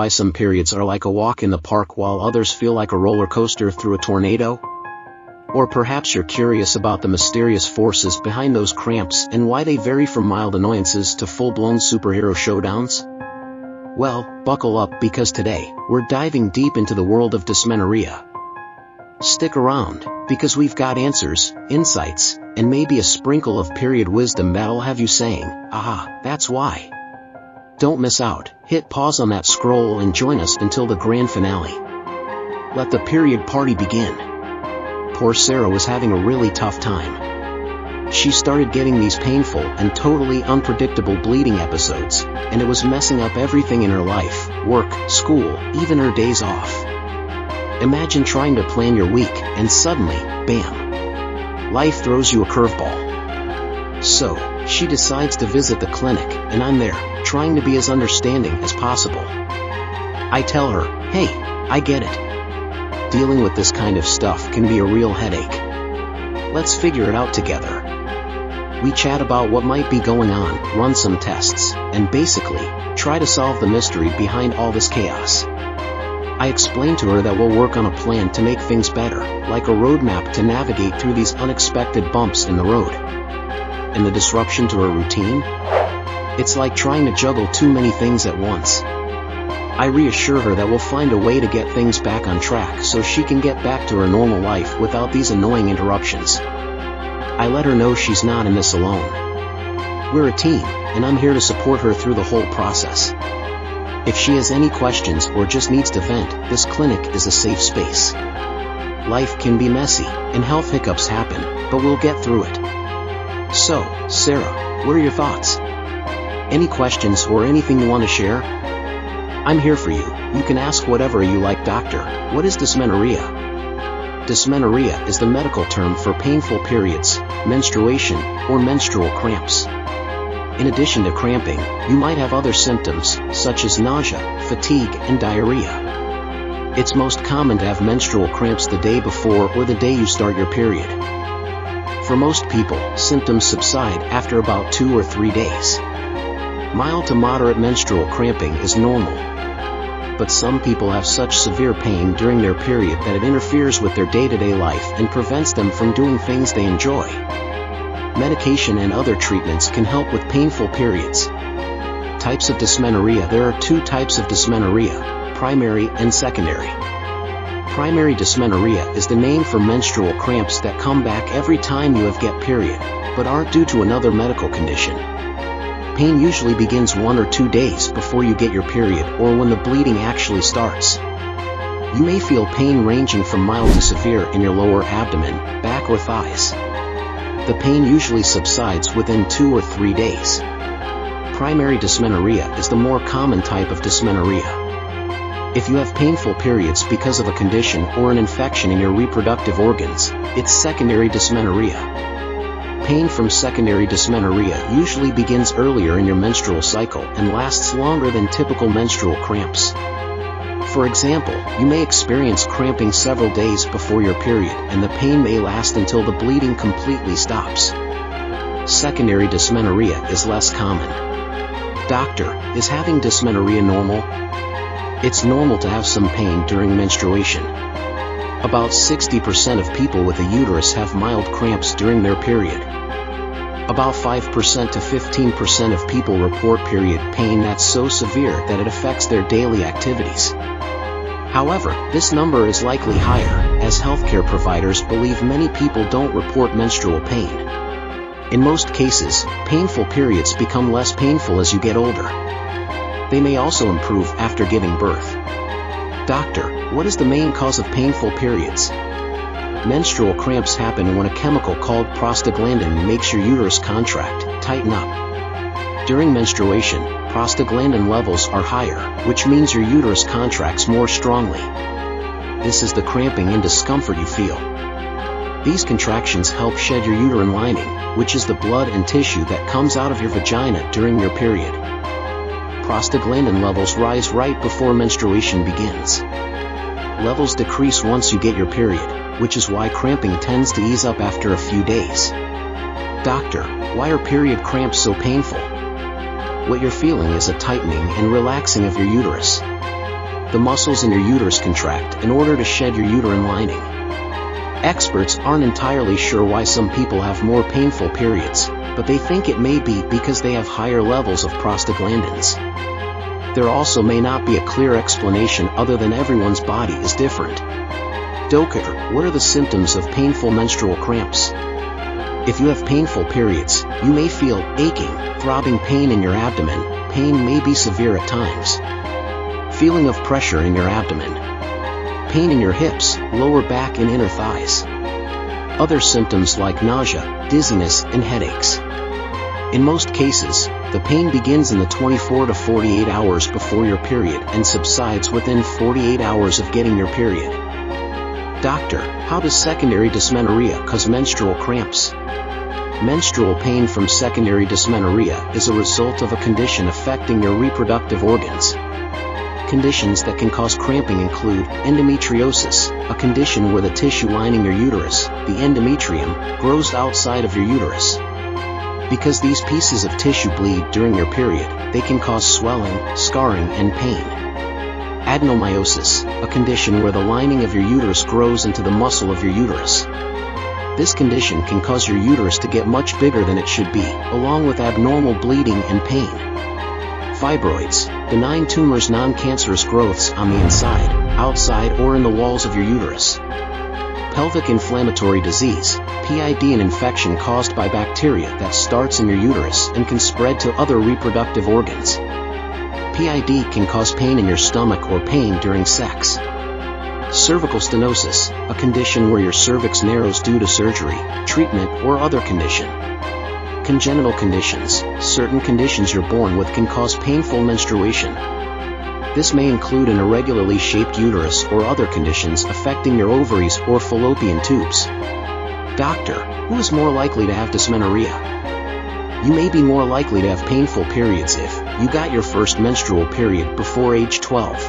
why some periods are like a walk in the park while others feel like a roller coaster through a tornado? Or perhaps you're curious about the mysterious forces behind those cramps and why they vary from mild annoyances to full-blown superhero showdowns? Well, buckle up because today, we're diving deep into the world of dysmenorrhea. Stick around, because we've got answers, insights, and maybe a sprinkle of period wisdom that'll have you saying, "Aha, that's why." Don't miss out, hit pause on that scroll and join us until the grand finale. Let the period party begin. Poor Sarah was having a really tough time. She started getting these painful and totally unpredictable bleeding episodes, and it was messing up everything in her life, work, school, even her days off. Imagine trying to plan your week, and suddenly, bam! Life throws you a curveball. So, she decides to visit the clinic, and I'm there, trying to be as understanding as possible. I tell her, "Hey, I get it. Dealing with this kind of stuff can be a real headache. Let's figure it out together." We chat about what might be going on, run some tests, and basically, try to solve the mystery behind all this chaos. I explain to her that we'll work on a plan to make things better, like a roadmap to navigate through these unexpected bumps in the road. And the disruption to her routine? It's like trying to juggle too many things at once. I reassure her that we'll find a way to get things back on track so she can get back to her normal life without these annoying interruptions. I let her know she's not in this alone. We're a team, and I'm here to support her through the whole process. If she has any questions or just needs to vent, this clinic is a safe space. Life can be messy, and health hiccups happen, but we'll get through it. So, Sarah, what are your thoughts? Any questions or anything you want to share? I'm here for you. You can ask whatever you like. Doctor, what is dysmenorrhea? Dysmenorrhea is the medical term for painful periods, menstruation, or menstrual cramps. In addition to cramping, you might have other symptoms, such as nausea, fatigue, and diarrhea. It's most common to have menstrual cramps the day before or the day you start your period. For most people, symptoms subside after about 2 or 3 days. Mild to moderate menstrual cramping is normal. But some people have such severe pain during their period that it interferes with their day-to-day life and prevents them from doing things they enjoy. Medication and other treatments can help with painful periods. Types of dysmenorrhea. There are 2 types of dysmenorrhea, primary and secondary. Primary dysmenorrhea is the name for menstrual cramps that come back every time you have get period, but aren't due to another medical condition. Pain usually begins 1 or 2 days before you get your period or when the bleeding actually starts. You may feel pain ranging from mild to severe in your lower abdomen, back or thighs. The pain usually subsides within 2 or 3 days. Primary dysmenorrhea is the more common type of dysmenorrhea. If you have painful periods because of a condition or an infection in your reproductive organs, it's secondary dysmenorrhea. Pain from secondary dysmenorrhea usually begins earlier in your menstrual cycle and lasts longer than typical menstrual cramps. For example, you may experience cramping several days before your period, and the pain may last until the bleeding completely stops. Secondary dysmenorrhea is less common. Doctor, is having dysmenorrhea normal? It's normal to have some pain during menstruation. About 60% of people with a uterus have mild cramps during their period. About 5% to 15% of people report period pain that's so severe that it affects their daily activities. However, this number is likely higher, as healthcare providers believe many people don't report menstrual pain. In most cases, painful periods become less painful as you get older. They may also improve after giving birth. Doctor, what is the main cause of painful periods? Menstrual cramps happen when a chemical called prostaglandin makes your uterus contract, tighten up. During menstruation, prostaglandin levels are higher, which means your uterus contracts more strongly. This is the cramping and discomfort you feel. These contractions help shed your uterine lining, which is the blood and tissue that comes out of your vagina during your period. Prostaglandin levels rise right before menstruation begins. Levels decrease once you get your period, which is why cramping tends to ease up after a few days. Doctor, why are period cramps so painful? What you're feeling is a tightening and relaxing of your uterus. the muscles in your uterus contract in order to shed your uterine lining. Experts aren't entirely sure why some people have more painful periods, but they think it may be because they have higher levels of prostaglandins. There also may not be a clear explanation other than everyone's body is different. Doctor, what are the symptoms of painful menstrual cramps? If you have painful periods, you may feel aching, throbbing pain in your abdomen. Pain may be severe at times. Feeling of pressure in your abdomen. Pain in your hips, lower back and inner thighs. Other symptoms like nausea, dizziness, and headaches. In most cases, the pain begins in the 24 to 48 hours before your period and subsides within 48 hours of getting your period. Doctor, how does secondary dysmenorrhea cause menstrual cramps? Menstrual pain from secondary dysmenorrhea is a result of a condition affecting your reproductive organs. Conditions that can cause cramping include endometriosis, a condition where the tissue lining your uterus, the endometrium, grows outside of your uterus. Because these pieces of tissue bleed during your period, they can cause swelling, scarring, and pain. Adenomyosis, a condition where the lining of your uterus grows into the muscle of your uterus. This condition can cause your uterus to get much bigger than it should be, along with abnormal bleeding and pain. Fibroids, benign tumors, non-cancerous growths on the inside, outside, or in the walls of your uterus. Pelvic inflammatory disease, PID, an infection caused by bacteria that starts in your uterus and can spread to other reproductive organs. PID can cause pain in your stomach or pain during sex. Cervical stenosis, a condition where your cervix narrows due to surgery, treatment, or other condition. Congenital conditions, certain conditions you're born with can cause painful menstruation. This may include an irregularly shaped uterus or other conditions affecting your ovaries or fallopian tubes. Doctor, who is more likely to have dysmenorrhea? You may be more likely to have painful periods if you got your first menstrual period before age 12.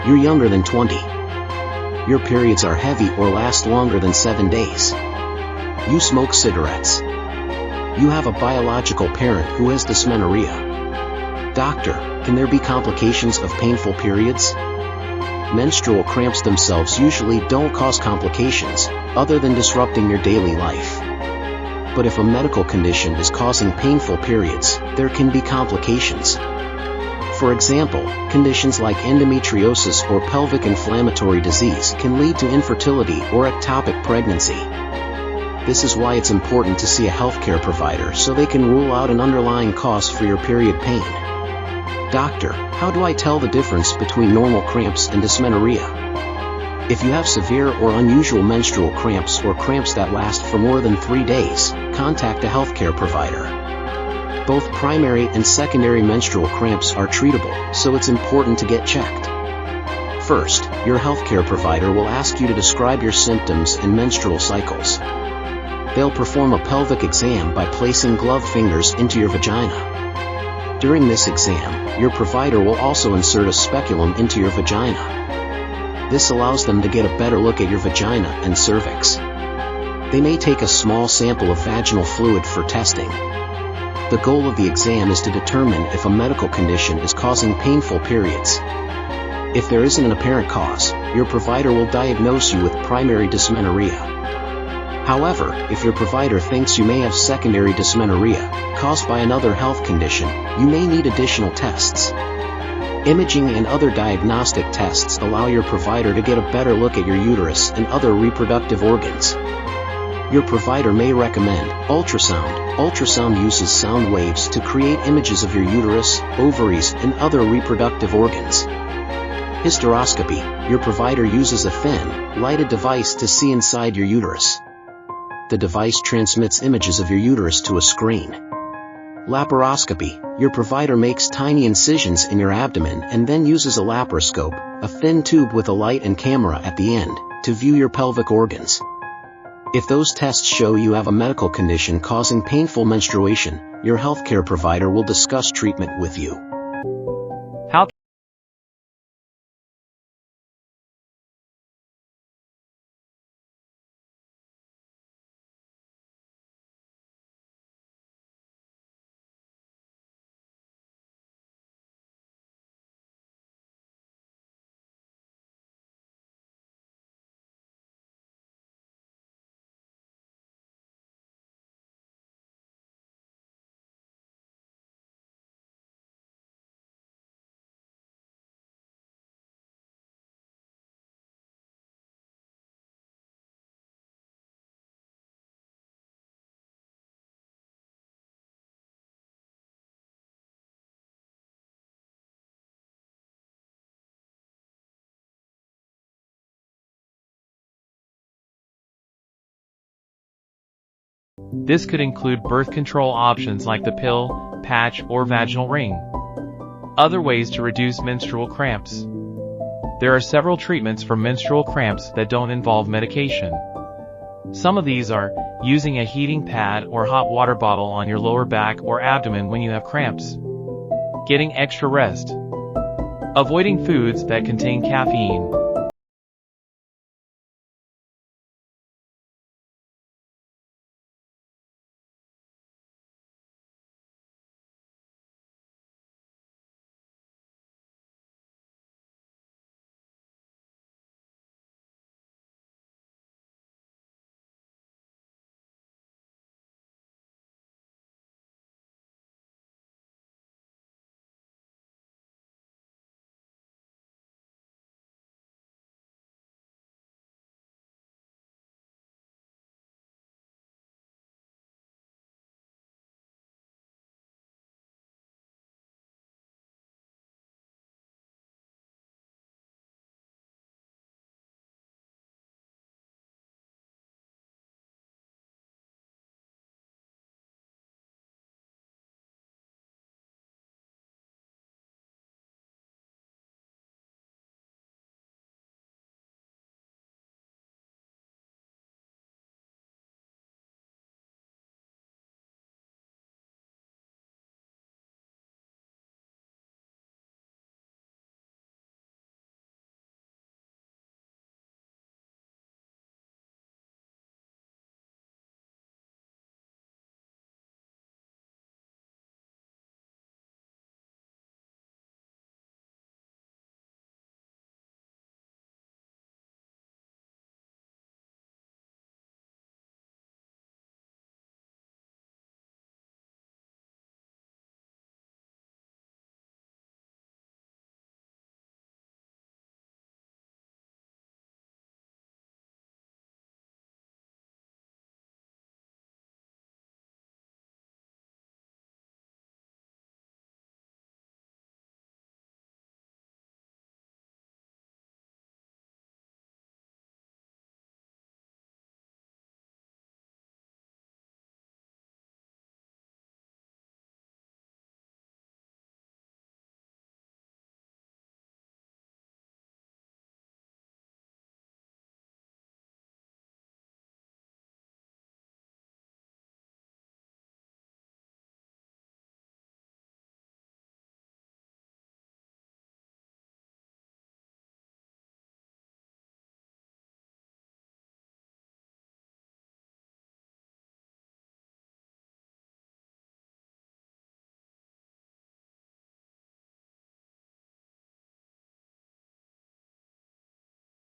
You're younger than 20. Your periods are heavy or last longer than 7 days. You smoke cigarettes. You have a biological parent who has dysmenorrhea. Doctor, can there be complications of painful periods? Menstrual cramps themselves usually don't cause complications, other than disrupting your daily life. But if a medical condition is causing painful periods, there can be complications. For example, conditions like endometriosis or pelvic inflammatory disease can lead to infertility or ectopic pregnancy. This is why it's important to see a healthcare provider so they can rule out an underlying cause for your period pain. Doctor, how do I tell the difference between normal cramps and dysmenorrhea? If you have severe or unusual menstrual cramps or cramps that last for more than 3 days, contact a healthcare provider. Both primary and secondary menstrual cramps are treatable, so it's important to get checked. First, your healthcare provider will ask you to describe your symptoms and menstrual cycles. They'll perform a pelvic exam by placing gloved fingers into your vagina. During this exam, your provider will also insert a speculum into your vagina. This allows them to get a better look at your vagina and cervix. They may take a small sample of vaginal fluid for testing. The goal of the exam is to determine if a medical condition is causing painful periods. If there isn't an apparent cause, your provider will diagnose you with primary dysmenorrhea. However, if your provider thinks you may have secondary dysmenorrhea, caused by another health condition, you may need additional tests. Imaging and other diagnostic tests allow your provider to get a better look at your uterus and other reproductive organs. Your provider may recommend ultrasound. Ultrasound uses sound waves to create images of your uterus, ovaries, and other reproductive organs. Hysteroscopy. Your provider uses a thin, lighted device to see inside your uterus. The device transmits images of your uterus to a screen. Laparoscopy. Your provider makes tiny incisions in your abdomen and then uses a laparoscope, a thin tube with a light and camera at the end, to view your pelvic organs. If those tests show you have a medical condition causing painful menstruation, your healthcare provider will discuss treatment with you. How This could include birth control options like the pill, patch, or vaginal ring. Other ways to reduce menstrual cramps. There are several treatments for menstrual cramps that don't involve medication. Some of these are using a heating pad or hot water bottle on your lower back or abdomen when you have cramps, getting extra rest, avoiding foods that contain caffeine,